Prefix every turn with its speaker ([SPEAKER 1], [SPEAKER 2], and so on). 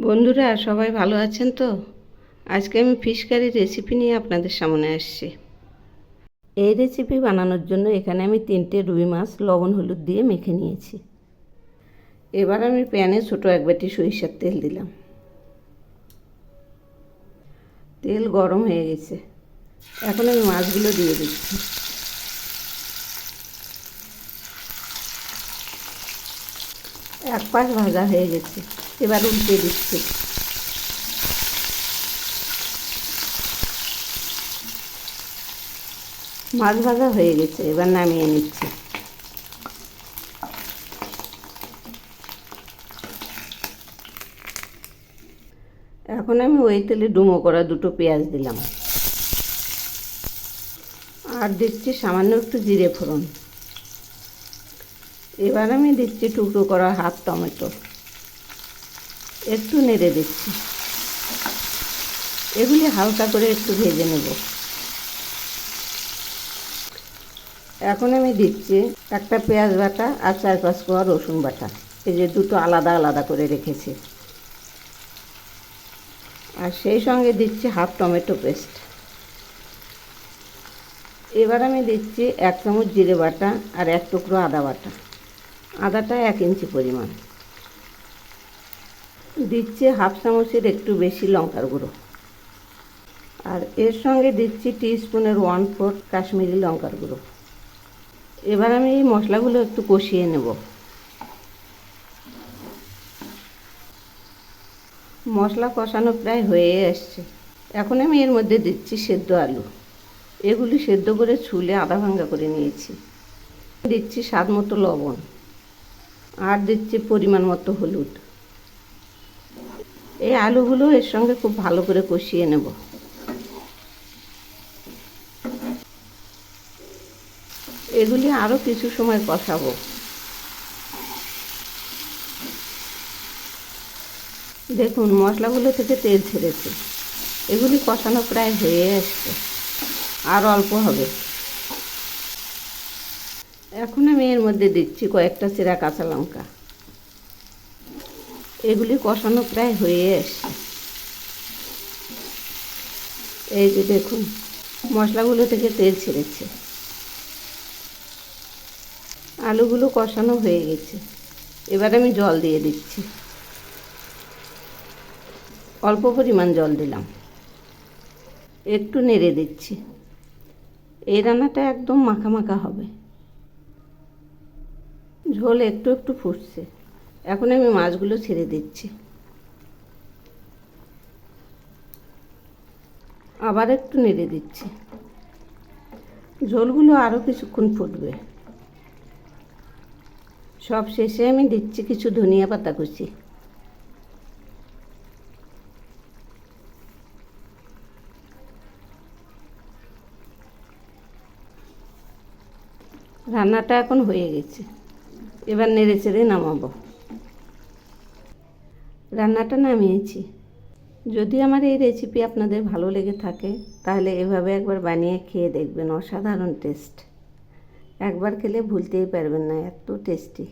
[SPEAKER 1] বন্ধুরা সবাই ভালো আছেন তো? আজকে আমি ফিশ কারির রেসিপি নিয়ে আপনাদের সামনে আসছি। এই রেসিপি বানানোর জন্য এখানে আমি 3টে রুই মাছ লবণ হলুদ দিয়ে মেখে নিয়েছি। এবার আমি প্যানে ছোটো এক বাটি সরিষার তেল দিলাম। তেল গরম হয়ে গেছে, এখন আমি মাছগুলো দিয়ে দিচ্ছি। এক পাশ ভাজা হয়ে গেছে, এবার উল্টে দিচ্ছি। মাছ ভাজা হয়ে গেছে, এবার নামিয়ে নিচ্ছি। এখন আমি ওই তেলে ডুমো করা 2টো পেঁয়াজ দিলাম, আর দিচ্ছি সামান্য একটু জিরে ফোড়ন। এবার আমি দিচ্ছি টুকরো করা হাফ টমেটো, একটু নেড়ে দিচ্ছি। এগুলি হালকা করে একটু ভেজে নেব। এখন আমি দিচ্ছি একটা পেঁয়াজ বাটা আর 4-5 কোয়া রসুন বাটা, এই যে দুটো আলাদা আলাদা করে রেখেছি। আর সেই সঙ্গে দিচ্ছি হাফ টমেটো পেস্ট। এবার আমি দিচ্ছি 1 চামচ জিরে বাটা আর 1 টুকরো আদা বাটা, আদাটা 1 ইঞ্চি পরিমাণ। দিচ্ছি হাফ চামচের একটু বেশি লঙ্কার গুঁড়ো, আর এর সঙ্গে দিচ্ছি টিস্পুনের 1/4 কাশ্মীরি লঙ্কার গুঁড়ো। এবার আমি এই মশলাগুলো একটু কষিয়ে নেব। মশলা কষানো প্রায় হয়ে আসছে। এখন আমি এর মধ্যে দিচ্ছি সেদ্ধ আলু। এগুলি সেদ্ধ করে ছুলে আধা ভাঙা করে নিয়েছি। দিচ্ছি স্বাদ মতো লবণ, আর দিচ্ছি পরিমাণ মতো হলুদ। এই আলুগুলো এর সঙ্গে খুব ভালো করে কষিয়ে নেব। এগুলি আরও কিছু সময় কষাবো। দেখুন মশলাগুলো থেকে তেল ছেড়েছে, এগুলি কষানো প্রায় হয়ে আসছে, আর অল্প হবে। এখন আমি এর মধ্যে দিচ্ছি কয়েকটা চেরা কাঁচা লঙ্কা। এগুলি কষানো প্রায় হয়ে আসছে। এই যে দেখুন মশলাগুলো থেকে তেল ছেড়েছে, আলুগুলো কষানো হয়ে গেছে। এবার আমি জল দিয়ে দিচ্ছি, অল্প পরিমাণ জল দিলাম। একটু নেড়ে দিচ্ছি। এই রান্নাটা একদম মাখা মাখা হবে। ঝোল একটু একটু ফুটছে, এখন আমি মাছগুলো ছেড়ে দিচ্ছি। আবার একটু নেড়ে দিচ্ছি। ঝোলগুলো আরও কিছুক্ষণ ফুটবে। সব শেষে আমি দিচ্ছি কিছু ধনিয়া পাতা কুচি। রান্নাটা এখন হয়ে গেছে, এবার নেড়ে চেড়ে নামাবো। রান্নাটা নামিয়েছি। যদি আমার এই রেসিপি আপনাদের ভালো লেগে থাকে তাহলে এভাবে একবার বানিয়ে খেয়ে দেখবেন, অসাধারণ টেস্ট। একবার খেলে ভুলতেই পারবেন না, এত টেস্টি।